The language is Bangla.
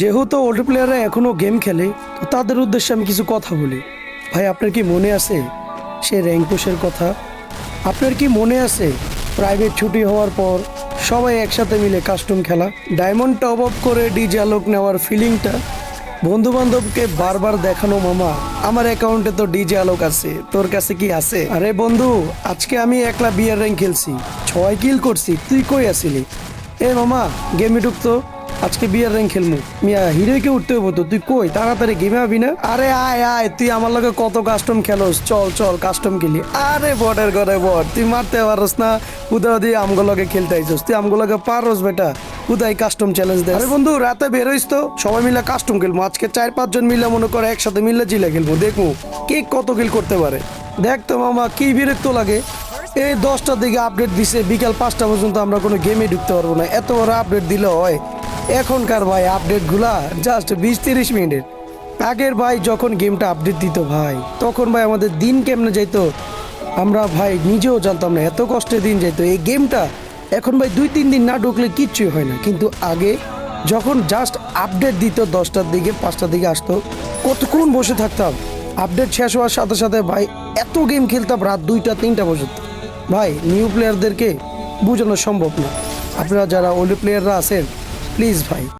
যেহেতু ওল্ড প্লেয়াররা এখনো গেম খেলে, তো তাদের উদ্দেশ্যে আমি কিছু কথা বলি। ভাই, আপনার কি মনে আছে সে র্যাঙ্ক পুশের কথা? আপনার কি মনে আছে প্রাইভেট ছুটি হওয়ার পর সবাই একসাথে মিলে কাস্টম খেলা, ডায়মন্ড টপ আপ করে ডিজে আলোক নেওয়ার ফিলিংটা, বন্ধু বান্ধবকে বারবার দেখানো, মামা আমার অ্যাকাউন্টে তো ডিজে আলোক আছে, তোর কাছে কি আছে? আরে বন্ধু, আজকে আমি একলা বিয়ার র্যাঙ্ক খেলছি, 6 কিল করছি, তুই কই আসিলি? এ মামা, গেমে ঢুকতো, আজকে বিয়ার র্যাঙ্ক খেলমু। মিয়া হিরোইকে উঠতে হবো তো, তুই কই তাড়াতাড়ি গেমে আবি না? আরে আয় আয়, তুই আমার লগে কত কাস্টম খেলোস, চল চল কাস্টম খেলি। আরে বটের ঘরে বট, তুই মারতে পারস না, উদয় দিয়ে আমগো লগে খেলতে আইছস, তুই আমগো লগে পারস বেটা, উদয় কাস্টম চ্যালেঞ্জ দে। আরে বন্ধু, রাতে বের হইস তো, সবাই মিলে কাস্টম খেলবো আজকে, 4-5 জন মিলে মনে করে একসাথে মিলে জিলে খেলবো, দেখবো কে কত কিল করতে পারে। দেখ তো মামা, কি বিরক্ত লাগে। এই 10টার দিকে আপডেট দিছে, বিকাল 5টা পর্যন্ত আমরা কোনো গেমে ঢুকতে পারবো না, এত বড় আপডেট দিলে হয়? এখনকার ভাই আপডেট গুলা জাস্ট 20-30 মিনিটের। আগের ভাই যখন গেমটা আপডেট দিত ভাই, তখন ভাই আমাদের দিন কেমনে যাইতো আমরা ভাই নিজেও জানতাম না, এত কষ্টে দিন যাইতো এই গেমটা। এখন ভাই 2-3 দিন না ঢুকলে কিচ্ছুই হয় না, কিন্তু আগে যখন জাস্ট আপডেট দিত 10টার দিকে 5টার দিকে আসতো, কতক্ষণ বসে থাকতাম। আপডেট শেষ হওয়ার সাথে সাথে ভাই এত গেম খেলতাম রাত 2টা-3টা পর্যন্ত। ভাই নিউ প্লেয়ারদেরকে বোঝানো সম্ভব না, আপনারা যারা ওল্ড প্লেয়াররা আছেন প্লিজ ভাই